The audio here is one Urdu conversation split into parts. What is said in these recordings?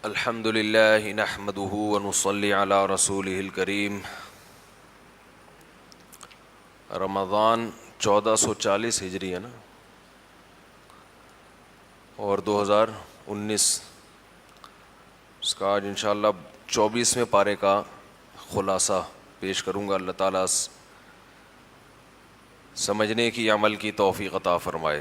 الحمد للہ نحمده ونصلی علی رسولہ الکریم۔ رمضان 1440 ہجری ہے نا، اور 2019 اس کا آج انشاءاللہ 24ویں پارے کا خلاصہ پیش کروں گا۔ اللہ تعالیٰ سمجھنے کی عمل کی توفیق عطا فرمائے۔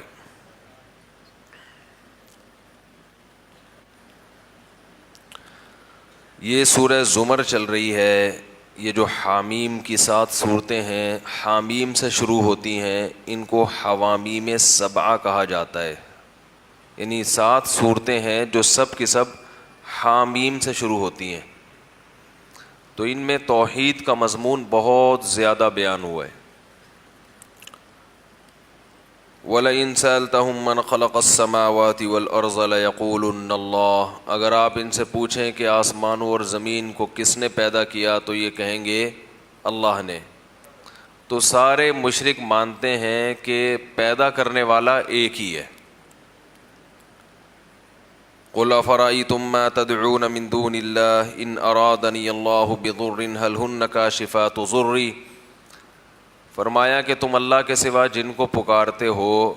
یہ سورہ زمر چل رہی ہے۔ یہ جو حامیم کی 7 صورتیں ہیں، حامیم سے شروع ہوتی ہیں، ان کو حوامیم سبعہ کہا جاتا ہے۔ یعنی 7 صورتیں ہیں جو سب کی سب حامیم سے شروع ہوتی ہیں، تو ان میں توحید کا مضمون بہت زیادہ بیان ہوا ہے۔ وَلَئِن سَأَلْتَهُم مَّنْ خَلَقَ السَّمَاوَاتِ وَالْأَرْضَ لَيَقُولُنَّ اللَّهُ، اگر آپ ان سے پوچھیں کہ آسمانوں اور زمین کو کس نے پیدا کیا تو یہ کہیں گے اللہ نے۔ تو سارے مشرک مانتے ہیں کہ پیدا کرنے والا ایک ہی ہے۔ قُلْ أَفَرَأَيْتُم مَّا تَدْعُونَ مِن دُونِ اللَّهِ إِنْ أَرَادَنِيَ اللَّهُ بِضُرٍّ هَلْ هُنَّ كَاشِفَاتُ ضُرِّي، فرمایا کہ تم اللہ کے سوا جن کو پکارتے ہو،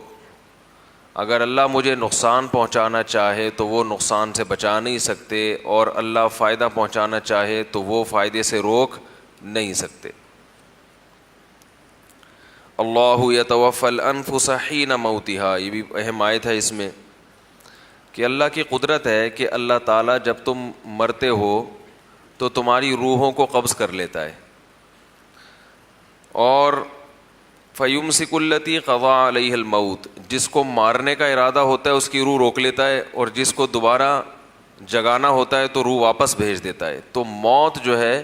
اگر اللہ مجھے نقصان پہنچانا چاہے تو وہ نقصان سے بچا نہیں سکتے، اور اللہ فائدہ پہنچانا چاہے تو وہ فائدے سے روک نہیں سکتے۔ اللہ یتوفی الانفس حین موتها، یہ بھی اہم آیت ہے اس میں، کہ اللہ کی قدرت ہے کہ اللہ تعالیٰ جب تم مرتے ہو تو تمہاری روحوں کو قبض کر لیتا ہے، اور فَيُمْسِكُ الَّتِي قَضَىٰ عَلَيْهَا الْمَوْتِ، جس کو مارنے کا ارادہ ہوتا ہے اس کی روح روک لیتا ہے، اور جس کو دوبارہ جگانا ہوتا ہے تو روح واپس بھیج دیتا ہے۔ تو موت جو ہے،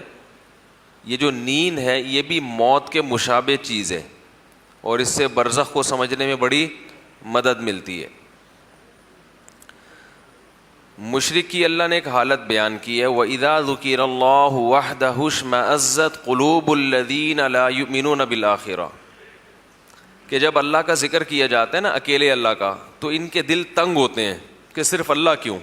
یہ جو نیند ہے، یہ بھی موت کے مشابہ چیز ہے، اور اس سے برزخ کو سمجھنے میں بڑی مدد ملتی ہے۔ مشرک کی اللہ نے ایک حالت بیان کی ہے، وَإِذَا ذُكِرَ اللَّهُ وَحْدَهُ اشْمَأَزَّتْ قُلُوبُ الَّذِينَ لَا يُؤْمِنُونَ بِالْآخِرَةِ، کہ جب اللہ کا ذکر کیا جاتا ہے نا، اکیلے اللہ کا، تو ان کے دل تنگ ہوتے ہیں کہ صرف اللہ کیوں؟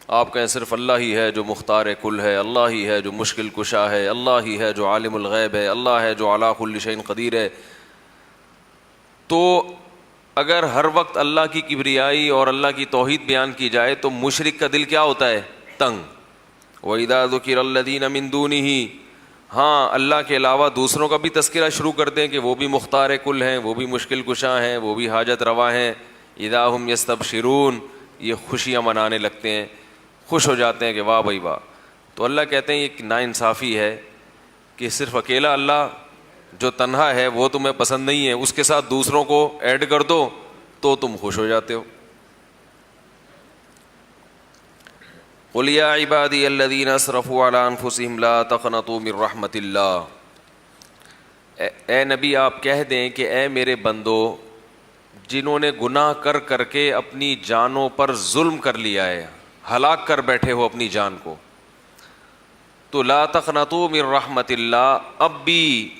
آپ کہیں صرف اللہ ہی ہے جو مختار کل ہے، اللہ ہی ہے جو مشکل کشا ہے، اللہ ہی ہے جو عالم الغیب ہے، اللہ ہے جو علی کل شیء قدیر ہے۔ تو اگر ہر وقت اللہ کی کبریائی اور اللہ کی توحید بیان کی جائے تو مشرک کا دل کیا ہوتا ہے؟ تنگ۔ وَإِذَا ذُكِرَ الَّذِينَ مِن دُونِهِ، ہاں اللہ کے علاوہ دوسروں کا بھی تذکرہ شروع کر دیں کہ وہ بھی مختار کل ہیں، وہ بھی مشکل کشا ہیں، وہ بھی حاجت روا ہیں، اِذَا هُمْ يَسْتَبْشِرُونَ، یہ خوشیاں منانے لگتے ہیں، خوش ہو جاتے ہیں کہ واہ بھائی واہ۔ تو اللہ کہتے ہیں یہ ناانصافی ہے کہ صرف اکیلا اللہ جو تنہا ہے وہ تمہیں پسند نہیں ہے، اس کے ساتھ دوسروں کو ایڈ کر دو تو تم خوش ہو جاتے ہو۔ قُلْ يَا عِبَادِيَ الَّذِينَ أَسْرَفُوا عَلَىٰ أَنفُسِهِمْ لَا تَقْنَطُوا مِن رَحْمَةِ اللَّهِ، اے نبی آپ کہہ دیں کہ اے میرے بندو، جنہوں نے گناہ کر کر کے اپنی جانوں پر ظلم کر لیا ہے، ہلاک کر بیٹھے ہو اپنی جان کو، تو لا تقنطوا من رحمت اللہ، اب بھی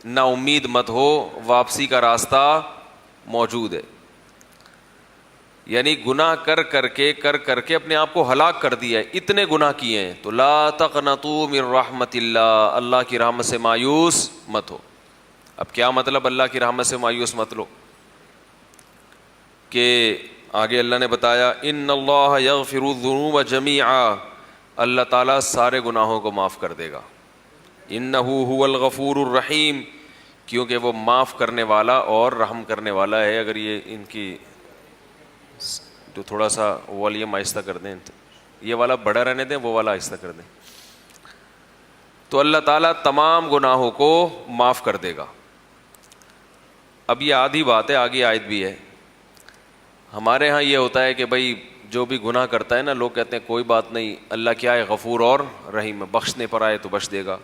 نا امید مت ہو، واپسی کا راستہ موجود ہے۔ یعنی گناہ کر کر کے اپنے آپ کو ہلاک کر دیا ہے، اتنے گناہ کیے ہیں، تو لا تقنطوا من رحمت اللہ، اللہ کی رحمت سے مایوس مت ہو۔ اب کیا مطلب اللہ کی رحمت سے مایوس مت لو؟ کہ آگے اللہ نے بتایا ان اللہ یغفر الذنوب جمیعا، اللہ تعالیٰ سارے گناہوں کو معاف کر دے گا۔ انہ هو الغفور الرحیم، کیونکہ وہ معاف کرنے والا اور رحم کرنے والا ہے۔ اگر یہ ان کی جو تھوڑا سا والیوم آہستہ کر دیں، یہ والا بڑا رہنے دیں، وہ والا آہستہ کر دیں، تو اللہ تعالیٰ تمام گناہوں کو معاف کر دے گا۔ اب یہ آدھی بات ہے، آگے آیت بھی ہے۔ ہمارے ہاں یہ ہوتا ہے کہ بھائی جو بھی گناہ کرتا ہے نا، لوگ کہتے ہیں کوئی بات نہیں، اللہ کیا ہے؟ غفور اور رحیم ہے، بخشنے پر آئے تو بخش دے گا۔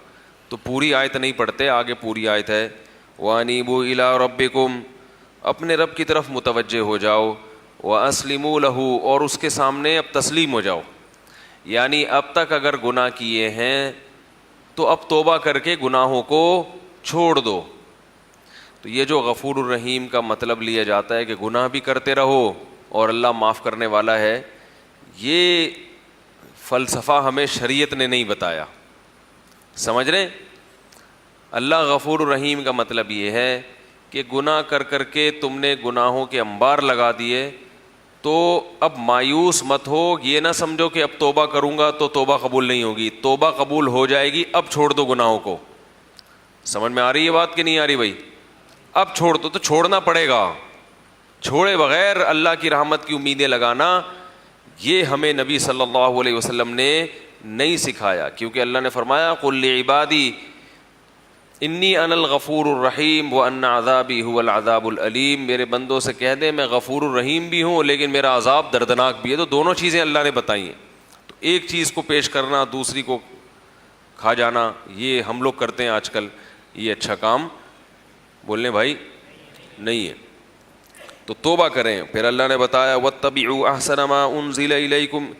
تو پوری آیت نہیں پڑھتے، آگے پوری آیت ہے وَأَنِيبُوا إِلَىٰ رَبِّكُمْ، اپنے رب کی طرف متوجہ ہو جاؤ، وَأَسْلِمُوا لَهُ، اور اس کے سامنے اب تسلیم ہو جاؤ۔ یعنی اب تک اگر گناہ کیے ہیں تو اب توبہ کر کے گناہوں کو چھوڑ دو۔ تو یہ جو غفور الرحیم کا مطلب لیا جاتا ہے کہ گناہ بھی کرتے رہو اور اللہ معاف کرنے والا ہے، یہ فلسفہ ہمیں شریعت نے نہیں بتایا. سمجھ رہے ہیں؟ اللہ غفور الرحیم کا مطلب یہ ہے کہ گناہ کر کر کے تم نے گناہوں کے انبار لگا دیے تو اب مایوس مت ہو. یہ نہ سمجھو کہ اب توبہ کروں گا تو توبہ قبول نہیں ہوگی. توبہ قبول ہو جائے گی, اب چھوڑ دو گناہوں کو. سمجھ میں آ رہی ہے بات کہ نہیں آ رہی بھائی؟ اب چھوڑ دو, تو چھوڑنا پڑے گا. چھوڑے بغیر اللہ کی رحمت کی امیدیں لگانا یہ ہمیں نبی صلی اللہ علیہ وسلم نے نہیں سکھایا, کیونکہ اللہ نے فرمایا قل لعبادی انی انا الغفور الرحیم وان عذابی هو العذاب العلیم. میرے بندوں سے کہہ دیں میں غفور الرحیم بھی ہوں لیکن میرا عذاب دردناک بھی ہے. تو دونوں چیزیں اللہ نے بتائی ہیں. تو ایک چیز کو پیش کرنا دوسری کو کھا جانا یہ ہم لوگ کرتے ہیں آج کل, یہ اچھا کام بولنے بھائی نہیں ہے. تو توبہ کریں. پھر اللہ نے بتایا واتبعوا احسن ما انزل الیکم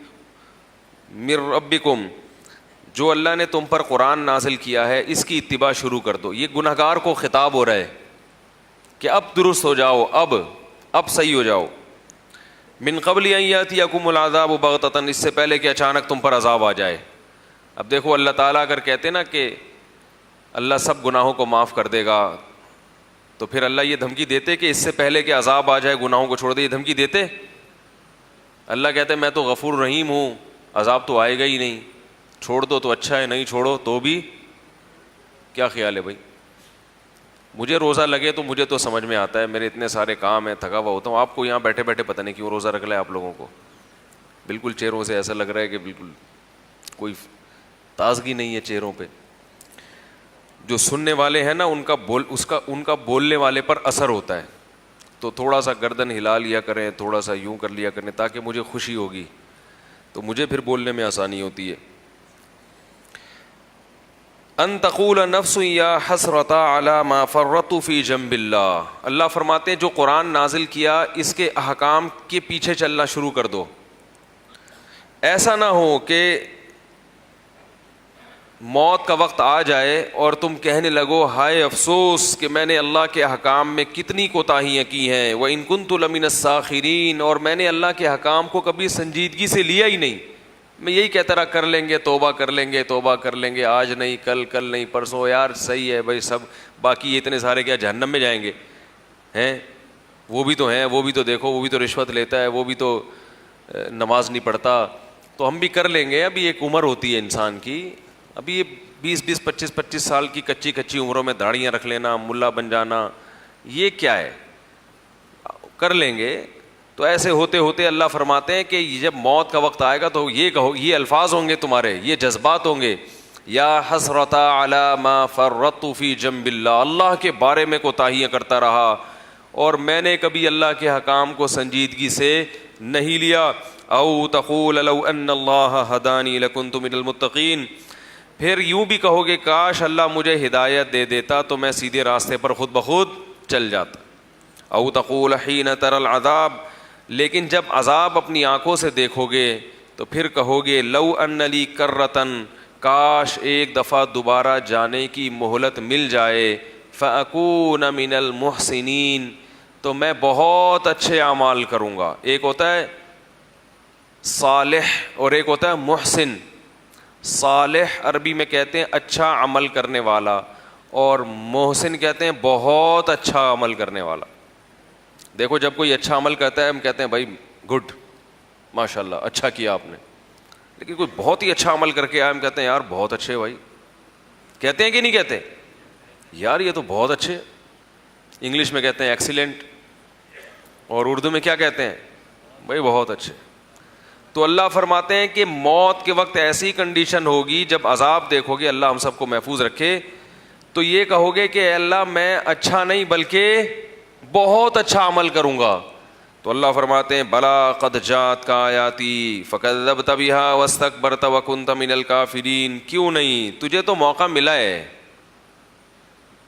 من ربکم, جو اللہ نے تم پر قرآن نازل کیا ہے اس کی اتباع شروع کر دو. یہ گنہگار کو خطاب ہو رہا ہے کہ اب درست ہو جاؤ, اب صحیح ہو جاؤ. من قبل ان یاتیکم العذاب بغتۃ, اس سے پہلے کہ اچانک تم پر عذاب آ جائے. اب دیکھو اللہ تعالیٰ اگر کہتے نا کہ اللہ سب گناہوں کو معاف کر دے گا تو پھر اللہ یہ دھمکی دیتے کہ اس سے پہلے کہ عذاب آ جائے گناہوں کو چھوڑ دے, یہ دھمکی دیتے؟ اللہ کہتے میں تو غفور رحیم ہوں, عذاب تو آئے گا ہی نہیں, چھوڑ دو تو اچھا ہے, نہیں چھوڑو تو بھی. کیا خیال ہے بھائی؟ مجھے روزہ لگے تو مجھے تو سمجھ میں آتا ہے, میرے اتنے سارے کام ہیں, تھکا ہوا ہوتا ہوں. آپ کو یہاں بیٹھے بیٹھے پتہ نہیں کیوں روزہ رکھ لیا آپ لوگوں کو, بالکل چہروں سے ایسا لگ رہا ہے کہ بالکل کوئی تازگی نہیں ہے چہروں پہ. جو سننے والے ہیں نا ان کا بولنے والے پر اثر ہوتا ہے. تو تھوڑا سا گردن ہلا لیا کریں, تھوڑا سا یوں کر لیا کریں تاکہ مجھے خوشی ہوگی, تو مجھے پھر بولنے میں آسانی ہوتی ہے. ان تقول نفس یا حسرۃ علی ما فرطت فی جنب اللہ, اللہ فرماتے ہیں جو قرآن نازل کیا اس کے احکام کے پیچھے چلنا شروع کر دو. ایسا نہ ہو کہ موت کا وقت آ جائے اور تم کہنے لگو ہائے افسوس کہ میں نے اللہ کے احکام میں کتنی کوتاہیاں کی ہیں. وَإِن كُنتُ لَمِنَ السَّاخِرِينَ, اور میں نے اللہ کے احکام کو کبھی سنجیدگی سے لیا ہی نہیں. میں یہی کہتا رہا کر لیں گے, توبہ کر لیں گے, توبہ کر لیں گے, آج نہیں کل نہیں پرسوں, یار صحیح ہے بھائی سب, باقی یہ اتنے سارے کیا جہنم میں جائیں گے ہیں؟ وہ بھی تو ہیں, وہ بھی تو دیکھو, وہ بھی تو رشوت لیتا ہے, وہ بھی تو نماز نہیں پڑھتا, تو ہم بھی کر لیں گے. ابھی ایک عمر ہوتی ہے انسان کی, ابھی یہ 20-25 سال کی کچی عمروں میں داڑیاں رکھ لینا, ملا بن جانا, یہ کیا ہے؟ کر لیں گے. تو ایسے ہوتے ہوتے اللہ فرماتے ہیں کہ جب موت کا وقت آئے گا تو یہ کہو, یہ الفاظ ہوں گے تمہارے, یہ جذبات ہوں گے, یا حسرۃ علی ما فرطت فی جنب اللہ, اللہ کے بارے میں کوتاہیاں کرتا رہا اور میں نے کبھی اللہ کے حکام کو سنجیدگی سے نہیں لیا. او تقول لو ان اللہ ہدانی لکنت من المتقین, پھر یوں بھی کہو گے کاش اللہ مجھے ہدایت دے دیتا تو میں سیدھے راستے پر خود بخود چل جاتا. او تقول حین تری العذاب, لیکن جب عذاب اپنی آنکھوں سے دیکھو گے تو پھر کہو گے لو ان لی کرۃن, کاش ایک دفعہ دوبارہ جانے کی مہلت مل جائے, فاکون من المحسنین, تو میں بہت اچھے اعمال کروں گا. ایک ہوتا ہے صالح اور ایک ہوتا ہے محسن. صالح عربی میں کہتے ہیں اچھا عمل کرنے والا, اور محسن کہتے ہیں بہت اچھا عمل کرنے والا. دیکھو جب کوئی اچھا عمل کرتا ہے ہم کہتے ہیں بھائی گڈ, ماشاء اللہ اچھا کیا آپ نے, لیکن کوئی بہت ہی اچھا عمل کر کے آیا ہم کہتے ہیں یار بہت اچھے بھائی. کہتے ہیں کہ نہیں کہتے؟ یار یہ تو بہت اچھے. انگلش میں کہتے ہیں ایکسیلنٹ, اور اردو میں کیا کہتے ہیں بھائی بہت اچھے. تو اللہ فرماتے ہیں کہ موت کے وقت ایسی کنڈیشن ہوگی جب عذاب دیکھو گے, اللہ ہم سب کو محفوظ رکھے, تو یہ کہو گے کہ اے اللہ میں اچھا نہیں بلکہ بہت اچھا عمل کروں گا. تو اللہ فرماتے ہیں بلا قد جات کا آیاتی فکذبت بها واستکبرت وکنت من الکافرین, کیوں نہیں, تجھے تو موقع ملا ہے,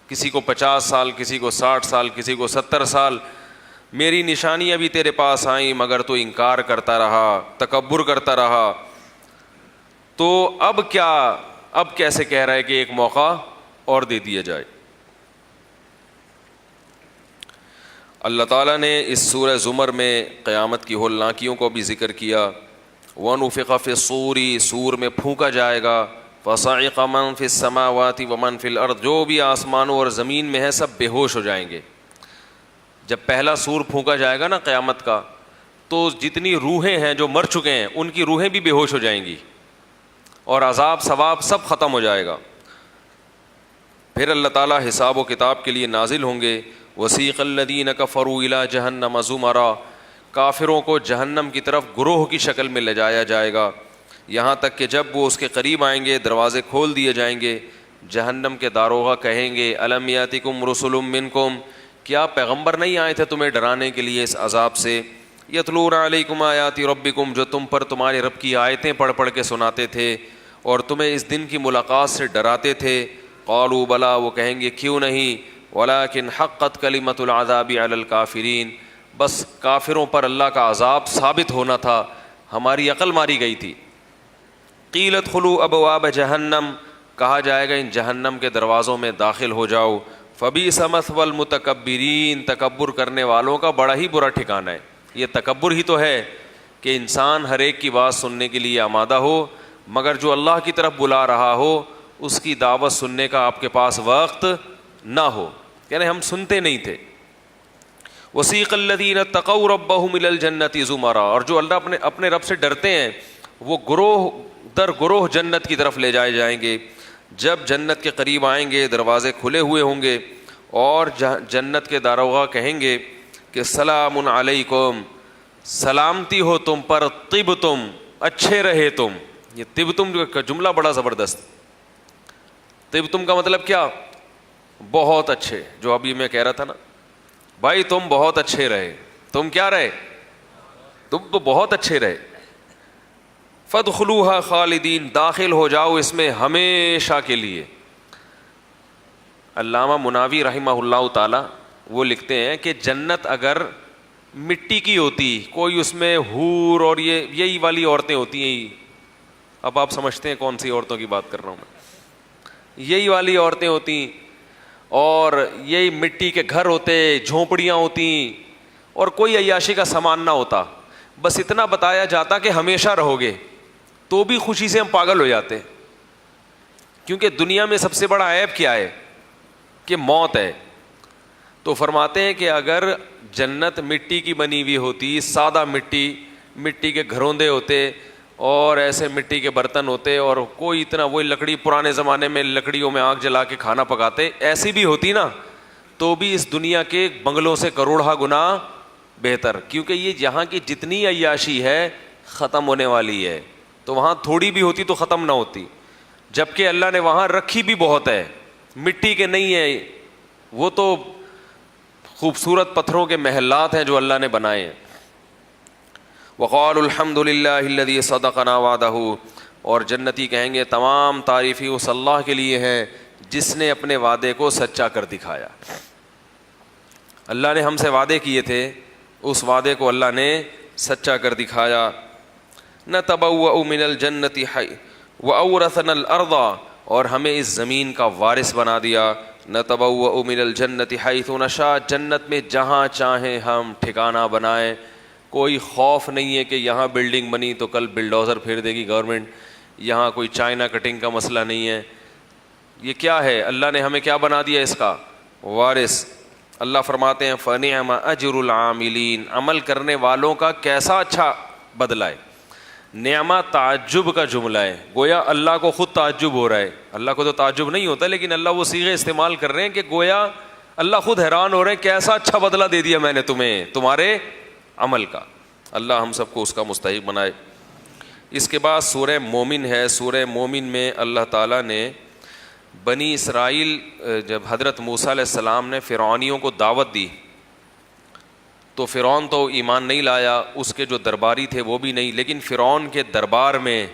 کسی کو 50 سال, کسی کو 60 سال, کسی کو 70 سال, میری نشانیاں بھی تیرے پاس آئیں مگر تو انکار کرتا رہا, تکبر کرتا رہا. تو اب کیا, اب کیسے کہہ رہا ہے کہ ایک موقع اور دے دیا جائے. اللہ تعالیٰ نے اس سورہ زمر میں قیامت کی ہولناکیوں کو بھی ذکر کیا, وَنُفِخَ فِي الصُّورِ سور میں پھونکا جائے گا، فَصَعِقَ مَن فِي السَّمَاوَاتِ وَمَن فِي الْأَرْضِ جو بھی آسمانوں اور زمین میں ہے سب بے ہوش ہو جائیں گے۔ جب پہلا سور پھونکا جائے گا نا قیامت کا، تو جتنی روحیں ہیں جو مر چکے ہیں ان کی روحیں بھی بے ہوش ہو جائیں گی، اور عذاب ثواب سب ختم ہو جائے گا۔ پھر اللہ تعالیٰ حساب و کتاب کے لیے نازل ہوں گے۔ وَسِيقَ الَّذِينَ كَفَرُوا إِلَىٰ جَهَنَّمَ زُمَرًا کافروں کو جہنم کی طرف گروہ کی شکل میں لے جایا جائے گا، یہاں تک کہ جب وہ اس کے قریب آئیں گے دروازے کھول دیے جائیں گے۔ جہنم کے داروغہ کہیں گے الم یاتکم رسل منکم کیا پیغمبر نہیں آئے تھے تمہیں ڈرانے کے لیے اس عذاب سے؟ یتلون علیکم آیات ربکم جو تم پر تمہارے رب کی آیتیں پڑھ پڑھ کے سناتے تھے اور تمہیں اس دن کی ملاقات سے ڈراتے تھے۔ قالوا بلا وہ کہیں گے کیوں نہیں، ولکن حقت کلمۃ العذاب علی الکافرین بس کافروں پر اللہ کا عذاب ثابت ہونا تھا، ہماری عقل ماری گئی تھی۔ قیل ادخلوا ابواب جہنم کہا جائے گا ان جہنم کے دروازوں میں داخل ہو جاؤ۔ فبئس مثوى المتکبرین تکبر کرنے والوں کا بڑا ہی برا ٹھکانہ ہے۔ یہ تکبر ہی تو ہے کہ انسان ہر ایک کی بات سننے کے لیے آمادہ ہو، مگر جو اللہ کی طرف بلا رہا ہو اس کی دعوت سننے کا آپ کے پاس وقت نہ ہو، یعنی ہم سنتے نہیں تھے۔ وسیق الذین اتقوا ربهم الی الجنۃ زمرا اور جو اللہ اپنے رب سے ڈرتے ہیں وہ گروہ در گروہ جنت کی طرف لے جائے جائیں گے۔ جب جنت کے قریب آئیں گے دروازے کھلے ہوئے ہوں گے اور جنت کے داروغہ کہیں گے کہ سلام علیکم سلامتی ہو تم پر، طبتم اچھے رہے تم۔ یہ طبتم کا جملہ بڑا زبردست، طبتم کا مطلب کیا؟ بہت اچھے، جو ابھی میں کہہ رہا تھا نا بھائی تم بہت اچھے رہے، تم کیا رہے؟ تم تو بہت اچھے رہے۔ فادخلوها خالدین داخل ہو جاؤ اس میں ہمیشہ کے لیے۔ علامہ مناوی رحمہ اللہ تعالی وہ لکھتے ہیں کہ جنت اگر مٹی کی ہوتی، کوئی اس میں حور اور یہی والی عورتیں ہوتی ہیں، اب آپ سمجھتے ہیں کون سی عورتوں کی بات کر رہا ہوں میں، یہی والی عورتیں ہوتی اور یہی مٹی کے گھر ہوتے، جھونپڑیاں ہوتی اور کوئی عیاشی کا سامان نہ ہوتا، بس اتنا بتایا جاتا کہ ہمیشہ رہو گے، تو بھی خوشی سے ہم پاگل ہو جاتے، کیونکہ دنیا میں سب سے بڑا عیب کیا ہے؟ کہ موت ہے۔ تو فرماتے ہیں کہ اگر جنت مٹی کی بنی ہوئی ہوتی، سادہ مٹی کے گھروندے ہوتے اور ایسے مٹی کے برتن ہوتے اور کوئی اتنا وہی لکڑی، پرانے زمانے میں لکڑیوں میں آگ جلا کے کھانا پکاتے، ایسی بھی ہوتی نا تو بھی اس دنیا کے بنگلوں سے کروڑہ گنا بہتر، کیونکہ یہ جہاں کی جتنی عیاشی ہے ختم ہونے والی ہے، تو وہاں تھوڑی بھی ہوتی تو ختم نہ ہوتی، جبکہ اللہ نے وہاں رکھی بھی بہت ہے، مٹی کے نہیں ہے، وہ تو خوبصورت پتھروں کے محلات ہیں جو اللہ نے بنائے ہیں۔ وقالوا الحمد للہ الذی صدقنا وعدہ اور جنتی کہیں گے تمام تعریفی اس اللہ کے لیے ہیں جس نے اپنے وعدے کو سچا کر دکھایا۔ اللہ نے ہم سے وعدے کیے تھے، اس وعدے کو اللہ نے سچا کر دکھایا۔ نتبوأ من الجنۃ وأورثنا الأرض اور ہمیں اس زمین کا وارث بنا دیا۔ نتبوأ من الجنۃ حیث نشاء جنت میں جہاں چاہیں ہم ٹھکانہ بنائیں، کوئی خوف نہیں ہے کہ یہاں بلڈنگ بنی تو کل بلڈوزر پھیر دے گی گورنمنٹ، یہاں کوئی چائنا کٹنگ کا مسئلہ نہیں ہے۔ یہ کیا ہے؟ اللہ نے ہمیں کیا بنا دیا؟ اس کا وارث۔ اللہ فرماتے ہیں فنعم اجر العاملین عمل کرنے والوں کا کیسا اچھا بدلہ ہے۔ نعمہ تعجب کا جملہ ہے، گویا اللہ کو خود تعجب ہو رہا ہے، اللہ کو تو تعجب نہیں ہوتا لیکن اللہ وہ صیغے استعمال کر رہے ہیں کہ گویا اللہ خود حیران ہو رہے ہیں کیسا اچھا بدلہ دے دیا میں نے تمہیں تمہارے عمل کا۔ اللہ ہم سب کو اس کا مستحق بنائے۔ اس کے بعد سورہ مومن ہے۔ سورہ مومن میں اللہ تعالیٰ نے بنی اسرائیل جب حضرت موسیٰ علیہ السلام نے فرعونیوں کو دعوت دی تو فرعون تو ایمان نہیں لایا، اس کے جو درباری تھے وہ بھی نہیں، لیکن فرعون کے دربار میں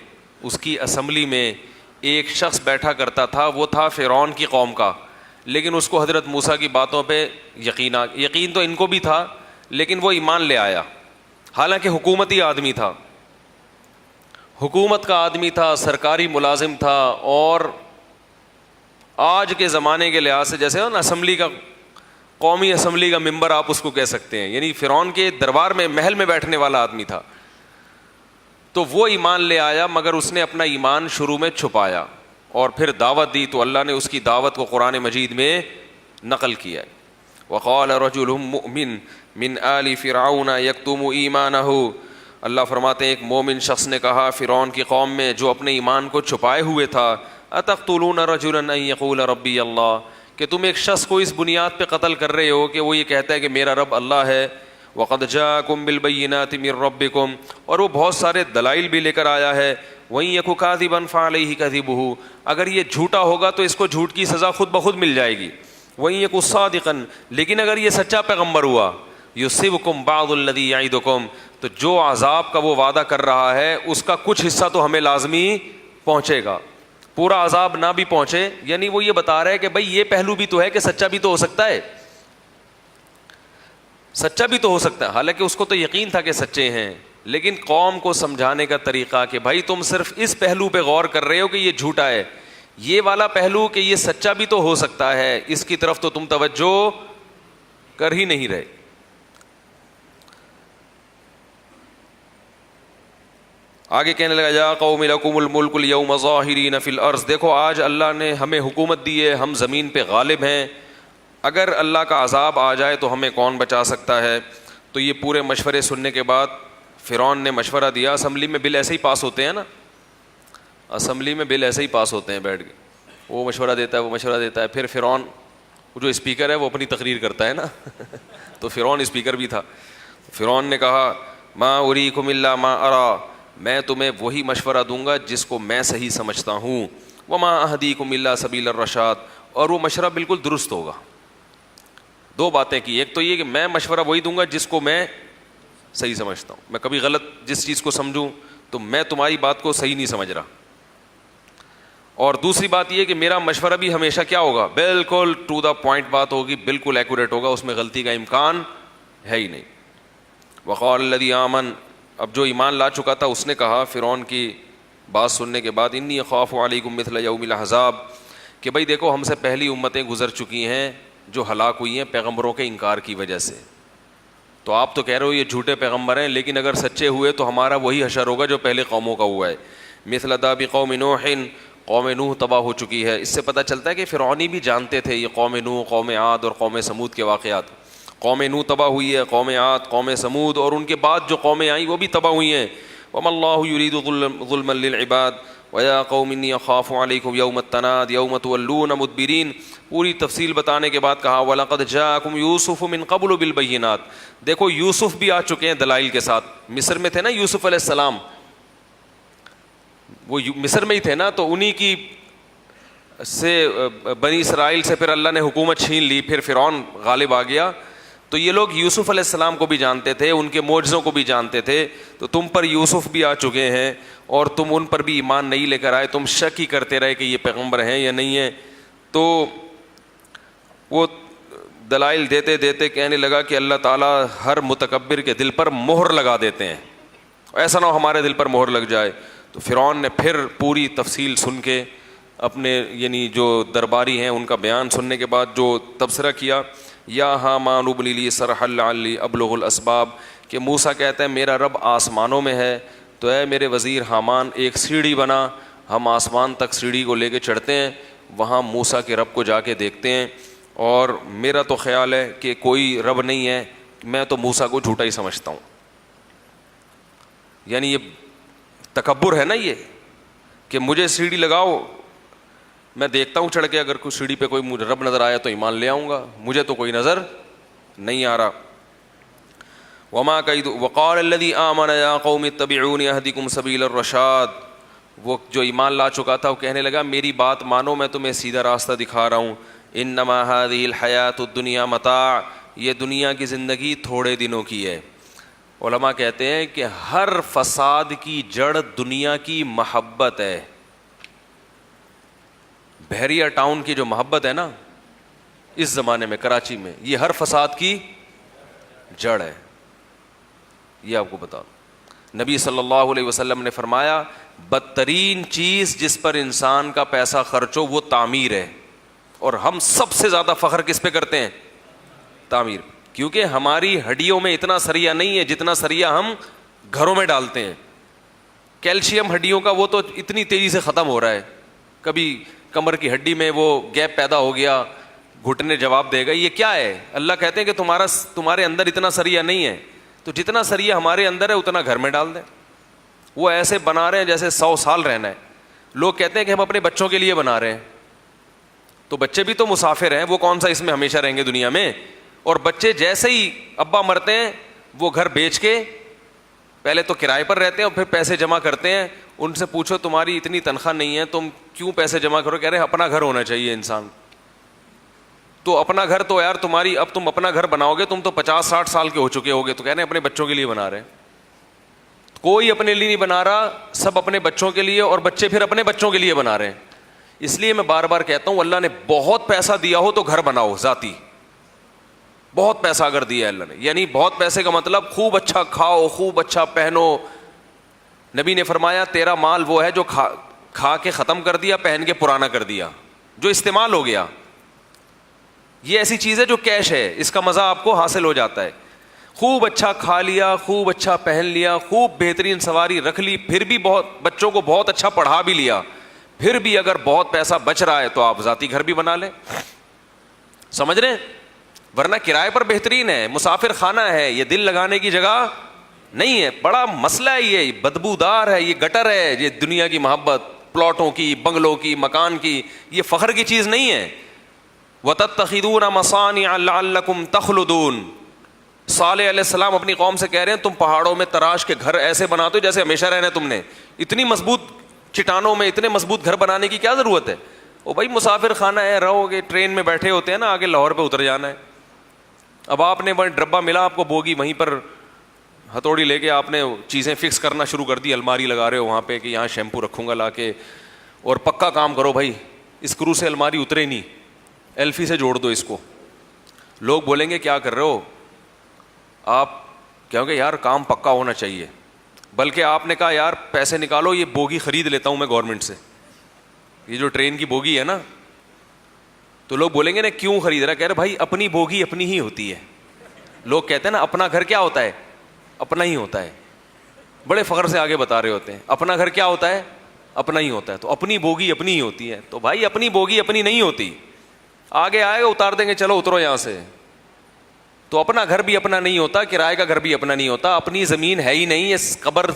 اس کی اسمبلی میں ایک شخص بیٹھا کرتا تھا، وہ تھا فرعون کی قوم کا، لیکن اس کو حضرت موسیٰ کی باتوں پہ یقین تو ان کو بھی تھا لیکن وہ ایمان لے آیا، حالانکہ حکومتی آدمی تھا، حکومت کا آدمی تھا، سرکاری ملازم تھا، اور آج کے زمانے کے لحاظ سے جیسے نا اسمبلی کا، قومی اسمبلی کا ممبر آپ اس کو کہہ سکتے ہیں، یعنی فرعون کے دربار میں محل میں بیٹھنے والا آدمی تھا۔ تو وہ ایمان لے آیا مگر اس نے اپنا ایمان شروع میں چھپایا اور پھر دعوت دی تو اللہ نے اس کی دعوت کو قرآن مجید میں نقل کیا ہے. وقال رجل مؤمن من آل فرعون یکتم ایمانہ، اللہ فرماتے ہیں ایک مومن شخص نے کہا فرعون کی قوم میں جو اپنے ایمان کو چھپائے ہوئے تھا، اتقتلون رجلا ان یقول ربی اللہ، کہ تم ایک شخص کو اس بنیاد پہ قتل کر رہے ہو کہ وہ یہ کہتا ہے کہ میرا رب اللہ ہے. وقد جاءکم بالبینات من ربکم، اور وہ بہت سارے دلائل بھی لے کر آیا ہے. وَإِن يَكُ كَاذِبًا فَعَلَيْهِ كَذِبُهُ، اگر یہ جھوٹا ہوگا تو اس کو جھوٹ کی سزا خود بخود مل جائے گی. وَإِن يَكُ صَادِقًا، لیکن اگر یہ سچا پیغمبر ہوا، يُصِبْكُم بَعْضُ الَّذِي يَعِدُكُم، تو جو عذاب کا وہ وعدہ کر رہا ہے اس کا کچھ حصہ تو ہمیں لازمی پہنچے گا، پورا عذاب نہ بھی پہنچے. یعنی وہ یہ بتا رہا ہے کہ بھائی یہ پہلو بھی تو ہے کہ سچا بھی تو ہو سکتا ہے، سچا بھی تو ہو سکتا ہے. حالانکہ اس کو تو یقین تھا کہ سچے ہیں، لیکن قوم کو سمجھانے کا طریقہ کہ بھائی تم صرف اس پہلو پہ غور کر رہے ہو کہ یہ جھوٹا ہے، یہ والا پہلو کہ یہ سچا بھی تو ہو سکتا ہے، اس کی طرف تو تم توجہ کر ہی نہیں رہے. آگے کہنے لگا یا قوم لکم الملک اليوم ظاہرین فی الارض، دیکھو آج اللہ نے ہمیں حکومت دی ہے، ہم زمین پہ غالب ہیں، اگر اللہ کا عذاب آ جائے تو ہمیں کون بچا سکتا ہے. تو یہ پورے مشورے سننے کے بعد فرعون نے مشورہ دیا. اسمبلی میں بل ایسے ہی پاس ہوتے ہیں نا، اسمبلی میں بل ایسے ہی پاس ہوتے ہیں بیٹھ کے، وہ مشورہ دیتا ہے وہ مشورہ دیتا ہے، پھر فرعون جو اسپیکر ہے وہ اپنی تقریر کرتا ہے نا تو فرعون اسپیکر بھی تھا. فرعون نے کہا ما اریکم الا ما ارا، میں تمہیں وہی مشورہ دوں گا جس کو میں صحیح سمجھتا ہوں. وما اہدیکم الا سبیل الرشاد، اور وہ مشورہ بالکل درست ہوگا. دو باتیں کی، ایک تو یہ کہ میں مشورہ وہی دوں گا جس کو میں صحیح سمجھتا ہوں، میں کبھی غلط جس چیز کو سمجھوں تو میں تمہاری بات کو صحیح نہیں سمجھ رہا. اور دوسری بات یہ کہ میرا مشورہ بھی ہمیشہ کیا ہوگا، بالکل ٹو دا پوائنٹ بات ہوگی، بالکل ایکوریٹ ہوگا، اس میں غلطی کا امکان ہے ہی نہیں. وقال الذی آمن، اب جو ایمان لا چکا تھا اس نے کہا فرعون کی بات سننے کے بعد انی اخاف علیکم مثل یوم الاحزاب، کہ بھائی دیکھو ہم سے پہلی امتیں گزر چکی ہیں جو ہلاک ہوئی ہیں پیغمبروں کے انکار کی وجہ سے. تو آپ تو کہہ رہے ہو یہ جھوٹے پیغمبر ہیں، لیکن اگر سچے ہوئے تو ہمارا وہی حشر ہوگا جو پہلے قوموں کا ہوا ہے. مثل داب قوم نوح، قوم نوح تباہ ہو چکی ہے. اس سے پتہ چلتا ہے کہ فرعونی بھی جانتے تھے یہ قوم نوح، قوم عاد اور قوم سمود کے واقعات. قوم نوح تباہ ہوئی ہے، قوم عاد، قوم سمود، اور ان کے بعد جو قومیں آئیں وہ بھی تباہ ہوئی ہیں. وما اللہ یرید ظلما للعباد ویا قوم انی اخاف علیکم یوم التناد یوم تولون مدبرین. پوری تفصیل بتانے کے بعد کہا وَلَقَدْ جَاءَكُمْ يُوسُفُ مِنْ قَبْلُ بِالْبَيِّنَاتِ، دیکھو یوسف بھی آ چکے ہیں دلائل کے ساتھ. مصر میں تھے نا یوسف علیہ السلام، وہ مصر میں ہی تھے نا، تو انہی کی سے بنی اسرائیل سے پھر اللہ نے حکومت چھین لی، پھر فرعون غالب آ گیا. تو یہ لوگ یوسف علیہ السلام کو بھی جانتے تھے، ان کے معجزوں کو بھی جانتے تھے. تو تم پر یوسف بھی آ چکے ہیں اور تم ان پر بھی ایمان نہیں لے کر آئے، تم شک ہی کرتے رہے کہ یہ پیغمبر ہیں یا نہیں ہیں. تو وہ دلائل دیتے دیتے کہنے لگا کہ اللہ تعالیٰ ہر متکبر کے دل پر مہر لگا دیتے ہیں، ایسا نہ ہو ہمارے دل پر مہر لگ جائے. تو فرعون نے پھر پوری تفصیل سن کے اپنے یعنی جو درباری ہیں ان کا بیان سننے کے بعد جو تبصرہ کیا، یا حامان ابن لی صرحا لعلی ابلغ الاسباب، کہ موسیٰ کہتا ہے میرا رب آسمانوں میں ہے، تو اے میرے وزیر حامان ایک سیڑھی بنا، ہم آسمان تک سیڑھی کو لے کے چڑھتے ہیں، وہاں موسیٰ کے رب کو جا کے دیکھتے ہیں. اور میرا تو خیال ہے کہ کوئی رب نہیں ہے، میں تو موسیٰ کو جھوٹا ہی سمجھتا ہوں. یعنی یہ تکبر ہے نا یہ، کہ مجھے سیڑھی لگاؤ، میں دیکھتا ہوں چڑھ کے، اگر کوئی سیڑھی پہ کوئی رب نظر آیا تو ایمان لے آؤں گا، مجھے تو کوئی نظر نہیں آ رہا. وما کید وقال الذی آمن یا قوم اتبعون اہدکم سبیل الرشاد، وہ جو ایمان لا چکا تھا وہ کہنے لگا میری بات مانو، میں تمہیں سیدھا راستہ دکھا رہا ہوں. انما هذه الحیات الدنیا متاع، یہ دنیا کی زندگی تھوڑے دنوں کی ہے. علماء کہتے ہیں کہ ہر فساد کی جڑ دنیا کی محبت ہے. بحریہ ٹاؤن کی جو محبت ہے نا اس زمانے میں کراچی میں، یہ ہر فساد کی جڑ ہے. یہ آپ کو بتا دوں، نبی صلی اللہ علیہ وسلم نے فرمایا بدترین چیز جس پر انسان کا پیسہ خرچ ہو وہ تعمیر ہے. اور ہم سب سے زیادہ فخر کس پہ کرتے ہیں؟ تعمیر. کیونکہ ہماری ہڈیوں میں اتنا سریا نہیں ہے جتنا سریا ہم گھروں میں ڈالتے ہیں. کیلشیم ہڈیوں کا وہ تو اتنی تیزی سے ختم ہو رہا ہے, کبھی کمر کی ہڈی میں وہ گیپ پیدا ہو گیا, گھٹنے جواب دے گا. یہ کیا ہے؟ اللہ کہتے ہیں کہ تمہارے اندر اتنا سریا نہیں ہے, تو جتنا سریا ہمارے اندر ہے اتنا گھر میں ڈال دیں. وہ ایسے بنا رہے ہیں جیسے 100 سال رہنا ہے. لوگ کہتے ہیں کہ ہم اپنے بچوں کے لیے بنا رہے ہیں, تو بچے بھی تو مسافر ہیں, وہ کون سا اس میں ہمیشہ رہیں گے دنیا میں. اور بچے جیسے ہی ابا مرتے ہیں وہ گھر بیچ کے, پہلے تو کرائے پر رہتے ہیں اور پھر پیسے جمع کرتے ہیں. ان سے پوچھو تمہاری اتنی تنخواہ نہیں ہے, تم کیوں پیسے جمع کرو؟ کہہ رہے اپنا گھر ہونا چاہیے انسان. تو اپنا گھر تو یار تمہاری, اب تم اپنا گھر بناؤ گے, تم تو 50-60 سال کے ہو چکے ہوگے, تو کہہ رہے ہیں اپنے بچوں کے لیے بنا رہے ہیں. کوئی اپنے لیے نہیں بنا رہا, سب اپنے بچوں کے لیے, اور بچے پھر اپنے بچوں کے لیے بنا رہے ہیں. اس لیے میں بار بار کہتا ہوں, اللہ نے بہت پیسہ دیا ہو تو گھر بناؤ ذاتی. بہت پیسہ اگر دیا ہے اللہ نے, یعنی بہت پیسے کا مطلب خوب اچھا کھاؤ, خوب اچھا پہنو. نبی نے فرمایا تیرا مال وہ ہے جو کھا کے ختم کر دیا, پہن کے پرانا کر دیا, جو استعمال ہو گیا. یہ ایسی چیز ہے جو کیش ہے, اس کا مزہ آپ کو حاصل ہو جاتا ہے. خوب اچھا کھا لیا, خوب اچھا پہن لیا, خوب بہترین سواری رکھ لی, پھر بھی بچوں کو بہت اچھا پڑھا بھی لیا, پھر بھی اگر بہت پیسہ بچ رہا ہے تو آپ ذاتی گھر بھی بنا لیں. سمجھ رہے ہیں؟ ورنہ کرائے پر بہترین ہے, مسافر خانہ ہے, یہ دل لگانے کی جگہ نہیں ہے. بڑا مسئلہ ہے یہ, بدبودار ہے, یہ گٹر ہے. یہ دنیا کی محبت, پلاٹوں کی, بنگلوں کی, مکان کی, یہ فخر کی چیز نہیں ہے. وَتَتَّخِذُونَ مَصَانِعَ لَعَلَّكُمْ تَخْلُدُونَ. صالح علیہ السلام اپنی قوم سے کہہ رہے ہیں تم پہاڑوں میں تراش کے گھر ایسے بناتے ہو جیسے ہمیشہ رہنا ہے تم نے. اتنی مضبوط چٹانوں میں اتنے مضبوط گھر بنانے کی کیا ضرورت ہے؟ وہ بھائی مسافر خانہ ہے, رہو گے, ٹرین میں بیٹھے ہوتے ہیں نا, آگے لاہور پہ اتر جانا ہے. اب آپ نے وہ ڈبہ ملا آپ کو بوگی, وہیں پر ہتھوڑی لے کے آپ نے چیزیں فکس کرنا شروع کر دی, الماری لگا رہے ہو وہاں پہ کہ یہاں شیمپو رکھوں گا لا کے. اور پکا کام کرو بھائی, اسکرو سے الماری اترے نہیں, ایلفی سے جوڑ دو اس کو. لوگ بولیں گے کیا کر رہے ہو آپ, کیونکہ یار کام پکا ہونا چاہیے. بلکہ آپ نے کہا یار پیسے نکالو, یہ بوگی خرید لیتا ہوں میں گورنمنٹ سے, یہ جو ٹرین کی بوگی ہے نا. تو لوگ بولیں گے نا کیوں خرید رہا ہے؟ کہہ رہے بھائی اپنی بوگی اپنی ہی ہوتی ہے. لوگ کہتے ہیں نا اپنا گھر کیا ہوتا ہے, اپنا ہی ہوتا ہے. بڑے فخر سے آگے بتا رہے ہوتے ہیں اپنا گھر کیا ہوتا ہے, اپنا ہی ہوتا ہے. تو اپنی بوگی اپنی ہی ہوتی ہے. تو بھائی اپنی بوگی اپنی نہیں ہوتی, آگے آئے گا اتار دیں گے, چلو اترو یہاں سے. تو اپنا گھر بھی اپنا نہیں ہوتا, کرائے کا گھر بھی اپنا نہیں ہوتا. اپنی زمین ہے ہی نہیں, یہ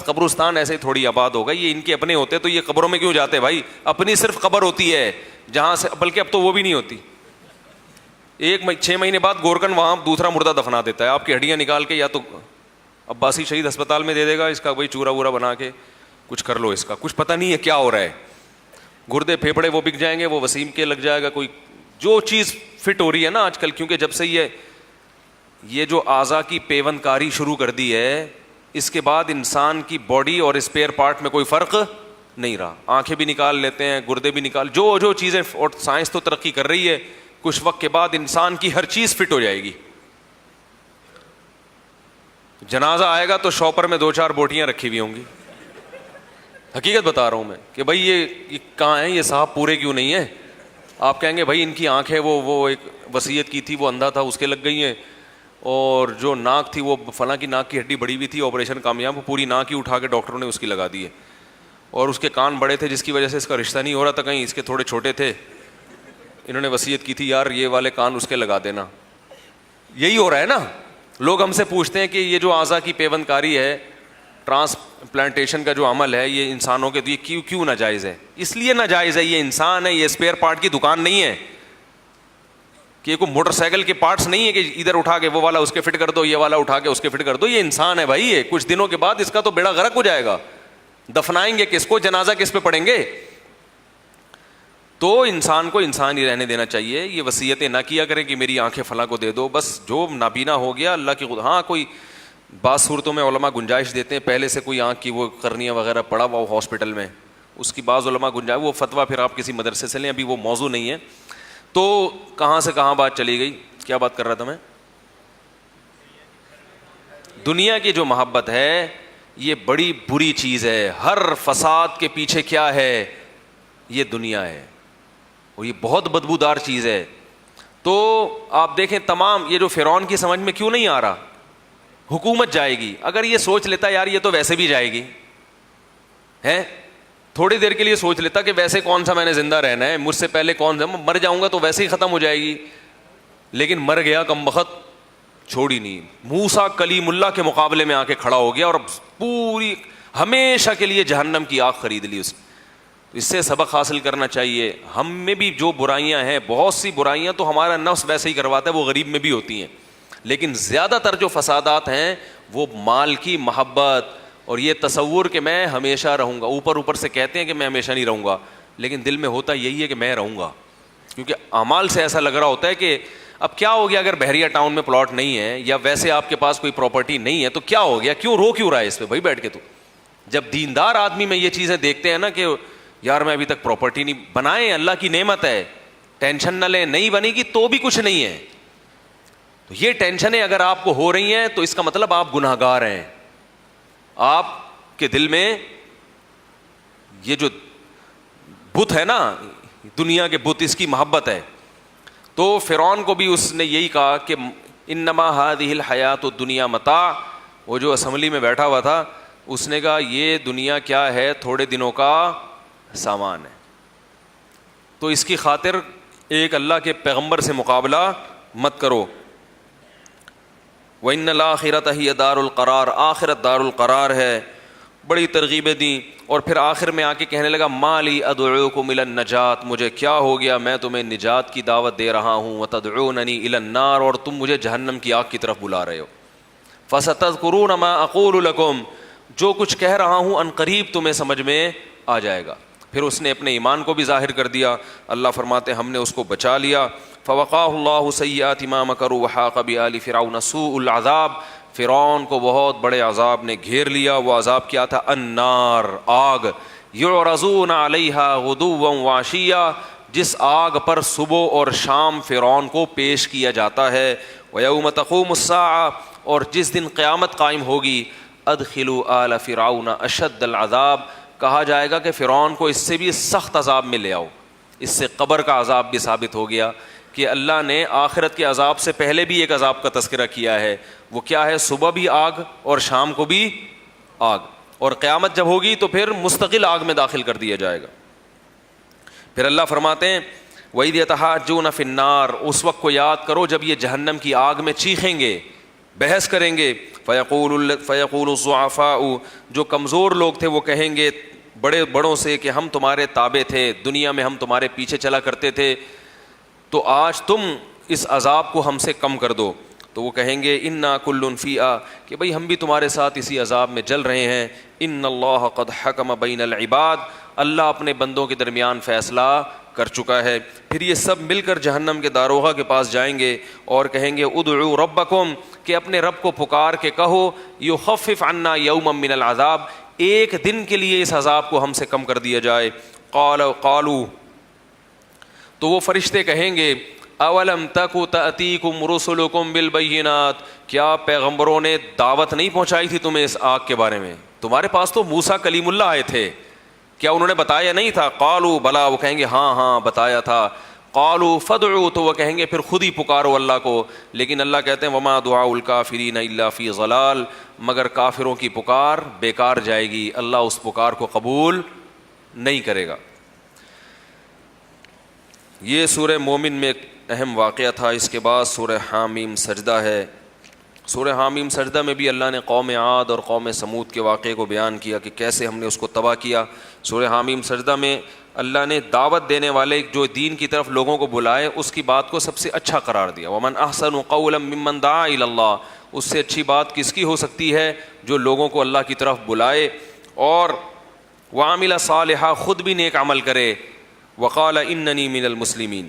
قبرستان ایسے تھوڑی آباد ہوگا. یہ ان کے اپنے ہوتے تو یہ قبروں میں کیوں جاتے بھائی؟ اپنی صرف قبر ہوتی ہے جہاں سے, بلکہ اب تو وہ بھی نہیں ہوتی. 6 مہینے بعد گورکن وہاں دوسرا مردہ دفنا دیتا ہے, آپ کی ہڈیاں نکال کے یا تو عباسی شہید ہسپتال میں دے دے گا, اس کا وہی چورا وورا بنا کے کچھ کر لو, اس کا کچھ پتہ نہیں ہے کیا ہو رہا ہے. گردے پھیپڑے وہ بک جائیں گے, وہ وسیم کے لگ جائے گا, کوئی جو چیز فٹ ہو رہی ہے نا آج کل. کیونکہ جب سے یہ جو اعضاء کی پیوند کاری شروع کر دی ہے, اس کے بعد انسان کی باڈی اور اسپیئر پارٹ میں کوئی فرق نہیں رہا. آنکھیں بھی نکال لیتے ہیں, گردے بھی نکال, جو چیزیں, اور سائنس تو ترقی کر رہی ہے, کچھ وقت کے بعد انسان کی ہر چیز فٹ ہو جائے گی. جنازہ آئے گا تو شاپر میں 2-4 بوٹیاں رکھی ہوئی ہوں گی. حقیقت بتا رہا ہوں میں کہ بھائی یہ کہاں ہیں, یہ صاحب پورے کیوں نہیں ہیں؟ آپ کہیں گے بھائی ان کی آنکھ ہے, وہ ایک وصیت کی تھی, وہ اندھا تھا, اس کے لگ گئی ہیں. اور جو ناک تھی وہ فلاں کی ناک کی ہڈی بڑی ہوئی تھی, آپریشن کامیاب, وہ پوری ناک ہی اٹھا کے ڈاکٹروں نے اس کی لگا دی ہے. اور اس کے کان بڑے تھے جس کی وجہ سے اس کا رشتہ نہیں ہو رہا تھا, کہیں اس کے تھوڑے چھوٹے تھے, انہوں نے وصیت کی تھی یار یہ والے کان اس کے لگا دینا. یہی ہو رہا ہے نا. لوگ ہم سے پوچھتے ہیں کہ یہ جو اعضاء کی پیوند کاری ہے, ٹرانسپلانٹیشن کا جو عمل ہے, یہ انسانوں کے لیے کیوں ناجائز ہے؟ اس لیے ناجائز ہے, یہ انسان ہے, یہ اسپیئر پارٹ کی دکان نہیں ہے, کہ کوئی موٹر سائیکل کے پارٹس نہیں ہے کہ ادھر اٹھا کے وہ والا اس کے فٹ کر دو, یہ والا اٹھا کے اس کے فٹ کر دو. یہ انسان ہے بھائی, یہ کچھ دنوں کے بعد اس کا تو بیڑا غرق ہو جائے گا. دفنائیں گے کس کو, جنازہ کس پہ پڑیں گے؟ تو انسان کو انسان ہی رہنے دینا چاہیے. یہ وصیتیں نہ کیا کریں کہ میری آنکھیں فلاں کو دے دو, بس جو نابینا ہو گیا اللہ کی. ہاں کوئی بعض صورتوں میں علماء گنجائش دیتے ہیں, پہلے سے کوئی آنکھ کی وہ کرنیاں وغیرہ پڑا ہوا ہو ہاسپٹل میں, اس کی بعض علماء گنجائش, وہ فتویٰ پھر آپ کسی مدرسے سے لیں, ابھی وہ موضوع نہیں ہے. تو کہاں سے کہاں بات چلی گئی, کیا بات کر رہا تھا میں؟ دنیا کی جو محبت ہے یہ بڑی بری چیز ہے. ہر فساد کے پیچھے کیا ہے؟ یہ دنیا ہے, اور یہ بہت بدبودار چیز ہے. تو آپ دیکھیں تمام یہ جو فرعون کی سمجھ میں کیوں نہیں آ رہا, حکومت جائے گی, اگر یہ سوچ لیتا یار یہ تو ویسے بھی جائے گی, ہے, تھوڑی دیر کے لیے سوچ لیتا کہ ویسے کون سا میں نے زندہ رہنا ہے, مجھ سے پہلے کون سا, مر جاؤں گا تو ویسے ہی ختم ہو جائے گی, لیکن مر گیا کمبخت, چھوڑی نہیں. موسیٰ کلیم اللہ کے مقابلے میں آ کے کھڑا ہو گیا اور پوری ہمیشہ کے لیے جہنم کی آگ خرید لی اس نے. اس سے سبق حاصل کرنا چاہیے. ہم میں بھی جو برائیاں ہیں, بہت سی برائیاں تو ہمارا نفس ویسے ہی کرواتا ہے, وہ غریب میں بھی ہوتی ہیں, لیکن زیادہ تر جو فسادات ہیں وہ مال کی محبت اور یہ تصور کہ میں ہمیشہ رہوں گا. اوپر اوپر سے کہتے ہیں کہ میں ہمیشہ نہیں رہوں گا, لیکن دل میں ہوتا یہی ہے کہ میں رہوں گا, کیونکہ اعمال سے ایسا لگ رہا ہوتا ہے کہ اب کیا ہو گیا اگر بحریہ ٹاؤن میں پلاٹ نہیں ہے یا ویسے آپ کے پاس کوئی پراپرٹی نہیں ہے تو کیا ہو گیا, کیوں رو کیوں رہا ہے اس پہ بھائی بیٹھ کے. تو جب دیندار آدمی میں یہ چیزیں دیکھتے ہیں نا کہ یار میں ابھی تک پراپرٹی نہیں, بنائیں, اللہ کی نعمت ہے, ٹینشن نہ لیں, نہیں بنے گی تو بھی کچھ نہیں ہے. تو یہ ٹینشنیں اگر آپ کو ہو رہی ہیں تو اس کا مطلب آپ گناہگار ہیں. آپ کے دل میں یہ جو بت ہے نا, دنیا کے بت, اس کی محبت ہے. تو فرعون کو بھی اس نے یہی کہا کہ انما ہذہ الحیات الدنیا متاع. وہ جو اسمبلی میں بیٹھا ہوا تھا اس نے کہا یہ دنیا کیا ہے, تھوڑے دنوں کا سامان ہے. تو اس کی خاطر ایک اللہ کے پیغمبر سے مقابلہ مت کرو. وَإِنَّ الْآخِرَةَ هِيَ دَارُ الْقَرَارِ, آخرت دار القرار ہے. بڑی ترغیبیں دیں اور پھر آخر میں آ کے کہنے لگا مَا لِي أَدْعُوكُمْ إِلَى النَّجَاةِ, مجھے کیا ہو گیا, میں تمہیں نجات کی دعوت دے رہا ہوں, وَتَدْعُونَنِي إِلَى النَّارِ, اور تم مجھے جہنم کی آگ کی طرف بلا رہے ہو. فَسَتَذْكُرُونَ مَا أَقُولُ لَكُمْ, جو کچھ کہہ رہا ہوں ان قریب تمہیں سمجھ میں آ جائے گا. پھر اس نے اپنے ایمان کو بھی ظاہر کر دیا. اللہ فرماتے ہم نے اس کو بچا لیا. فَوَقَاهُ اللَّهُ سَيِّئَاتِ مَا مَكَرُوا وَحَاقَ بِآلِ فِرْعَوْنَ سُوءُ الْعَذَابِ, فرعون کو بہت بڑے عذاب نے گھیر لیا. وہ عذاب کیا تھا؟ النار, آگ. یعرضون علیہا غدوا وعشیا, جس آگ پر صبح اور شام فرعون کو پیش کیا جاتا ہے. ویوم تقوم الساعہ, اور جس دن قیامت قائم ہوگی, ادخلوا آل فرعون اشد العذاب, کہا جائے گا کہ فرعون کو اس سے بھی سخت عذاب میں لے آؤ. اس سے قبر کا عذاب بھی ثابت ہو گیا کہ اللہ نے آخرت کے عذاب سے پہلے بھی ایک عذاب کا تذکرہ کیا ہے. وہ کیا ہے؟ صبح بھی آگ اور شام کو بھی آگ, اور قیامت جب ہوگی تو پھر مستقل آگ میں داخل کر دیا جائے گا. پھر اللہ فرماتے ہیں وَإِذْ يَتَحَاجُّونَ فِي النَّارِ, اس وقت کو یاد کرو جب یہ جہنم کی آگ میں چیخیں گے, بحث کریں گے. فَيَقُولُ الضُّعَفَاءُ, جو کمزور لوگ تھے وہ کہیں گے بڑوں سے کہ ہم تمہارے تابع تھے, دنیا میں ہم تمہارے پیچھے چلا کرتے تھے, تو آج تم اس عذاب کو ہم سے کم کر دو. تو وہ کہیں گے انا کل فیہا, کہ بھئی ہم بھی تمہارے ساتھ اسی عذاب میں جل رہے ہیں. ان اللہ قد حکم بین العباد, اللہ اپنے بندوں کے درمیان فیصلہ کر چکا ہے. پھر یہ سب مل کر جہنم کے داروغہ کے پاس جائیں گے اور کہیں گے ادعوا ربکم, کہ اپنے رب کو پکار کے کہو یخفف عنا یوما من العذاب, ایک دن کے لیے اس عذاب کو ہم سے کم کر دیا جائے. قالوا, تو وہ فرشتے کہیں گے اولم تک تأتیکم رسلکم بالبینات, کیا پیغمبروں نے دعوت نہیں پہنچائی تھی تمہیں اس آگ کے بارے میں؟ تمہارے پاس تو موسیٰ کلیم اللہ آئے تھے, کیا انہوں نے بتایا نہیں تھا؟ قالوا بلا, وہ کہیں گے ہاں بتایا تھا. قالوا فادعوا, تو وہ کہیں گے پھر خود ہی پکارو اللہ کو. لیکن اللہ کہتے ہیں وما دعاء الکافرین الا فی ضلال, مگر کافروں کی پکار بیکار جائے گی, اللہ اس پکار کو قبول نہیں کرے گا. یہ سورہ مومن میں ایک اہم واقعہ تھا. اس کے بعد سورہ حامیم سجدہ ہے. سورہ حامیم سجدہ میں بھی اللہ نے قوم عاد اور قوم سمود کے واقعے کو بیان کیا کہ کیسے ہم نے اس کو تباہ کیا. سورہ حامیم سجدہ میں اللہ نے دعوت دینے والے جو دین کی طرف لوگوں کو بلائے اس کی بات کو سب سے اچھا قرار دیا. ومن احسن قولا ممن دعا الی اللہ, اس سے اچھی بات کس کی ہو سکتی ہے جو لوگوں کو اللہ کی طرف بلائے اور وعمل صالحا, خود بھی نیک عمل کرے. وقال اننی من المسلمین,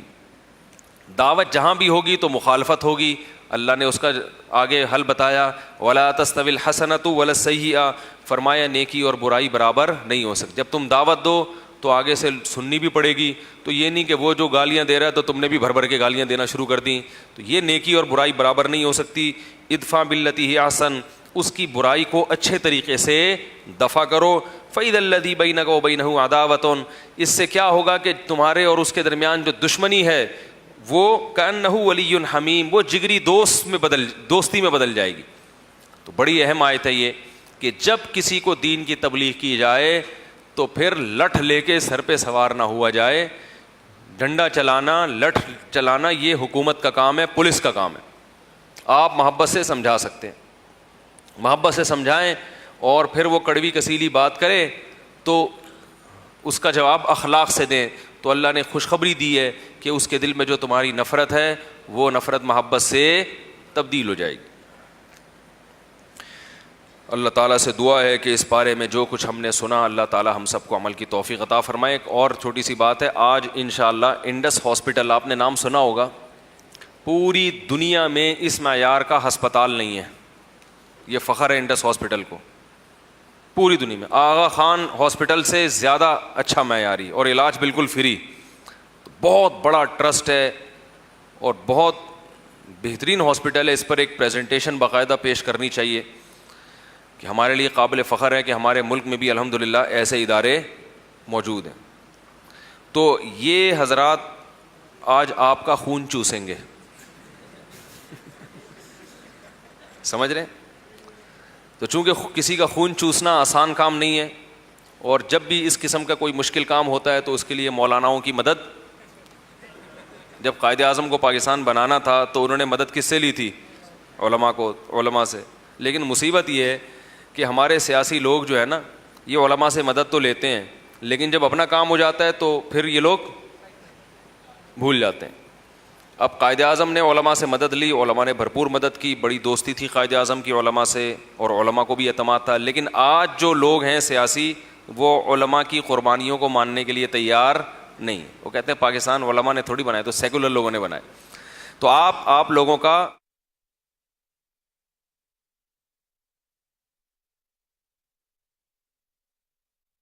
دعوت جہاں بھی ہوگی تو مخالفت ہوگی. اللہ نے اس کا آگے حل بتایا ولا تستوی الحسنۃ ولا السیئۃ, فرمایا نیکی اور برائی برابر نہیں ہو سکتی. جب تم دعوت دو تو آگے سے سننی بھی پڑے گی, تو یہ نہیں کہ وہ جو گالیاں دے رہا ہے تو تم نے بھی بھر بھر کے گالیاں دینا شروع کر دیں. تو یہ نیکی اور برائی برابر نہیں ہو سکتی. ادفع باللتی ہی احسن, اس کی برائی کو اچھے طریقے سے دفع کرو. فَإِذَا الَّذِي بَيْنَكَ وَبَيْنَهُ عَدَاوَةٌ, اس سے کیا ہوگا کہ تمہارے اور اس کے درمیان جو دشمنی ہے وہ كَأَنَّهُ وَلِيٌّ حَمِيمٌ, وہ جگری دوستی میں بدل جائے گی. تو بڑی اہم آیت ہے یہ کہ جب کسی کو دین کی تبلیغ کی جائے تو پھر لٹھ لے کے سر پہ سوار نہ ہوا جائے. ڈنڈا چلانا, لٹھ چلانا یہ حکومت کا کام ہے, پولیس کا کام ہے. آپ محبت سے سمجھا سکتے ہیں, محبت سے سمجھائیں, اور پھر وہ کڑوی کسیلی بات کرے تو اس کا جواب اخلاق سے دیں. تو اللہ نے خوشخبری دی ہے کہ اس کے دل میں جو تمہاری نفرت ہے وہ نفرت محبت سے تبدیل ہو جائے گی. اللہ تعالیٰ سے دعا ہے کہ اس بارے میں جو کچھ ہم نے سنا اللہ تعالیٰ ہم سب کو عمل کی توفیق عطا فرمائے. ایک اور چھوٹی سی بات ہے, آج انشاءاللہ انڈس ہاسپٹل, آپ نے نام سنا ہوگا, پوری دنیا میں اس معیار کا ہسپتال نہیں ہے. یہ فخر ہے انڈس ہاسپٹل کو, پوری دنیا میں آغا خان ہاسپٹل سے زیادہ اچھا معیاری, اور علاج بالکل فری. بہت بڑا ٹرسٹ ہے اور بہت بہترین ہاسپٹل ہے. اس پر ایک پریزنٹیشن باقاعدہ پیش کرنی چاہیے کہ ہمارے لیے قابل فخر ہے کہ ہمارے ملک میں بھی الحمدللہ ایسے ادارے موجود ہیں. تو یہ حضرات آج آپ کا خون چوسیں گے, سمجھ رہے ہیں؟ تو چونکہ کسی کا خون چوسنا آسان کام نہیں ہے, اور جب بھی اس قسم کا کوئی مشکل کام ہوتا ہے تو اس کے لیے مولاناؤں کی مدد, جب قائد اعظم کو پاکستان بنانا تھا تو انہوں نے مدد کس سے لی تھی؟ علماء سے. لیکن مصیبت یہ ہے کہ ہمارے سیاسی لوگ جو ہے نا, یہ علماء سے مدد تو لیتے ہیں لیکن جب اپنا کام ہو جاتا ہے تو پھر یہ لوگ بھول جاتے ہیں. اب قائد اعظم نے علماء سے مدد لی, علماء نے بھرپور مدد کی, بڑی دوستی تھی قائد اعظم کی علماء سے, اور علماء کو بھی اعتماد تھا. لیکن آج جو لوگ ہیں سیاسی, وہ علماء کی قربانیوں کو ماننے کے لیے تیار نہیں. وہ کہتے ہیں پاکستان علماء نے تھوڑی بنایا, تو سیکولر لوگوں نے بنائے. تو آپ لوگوں کا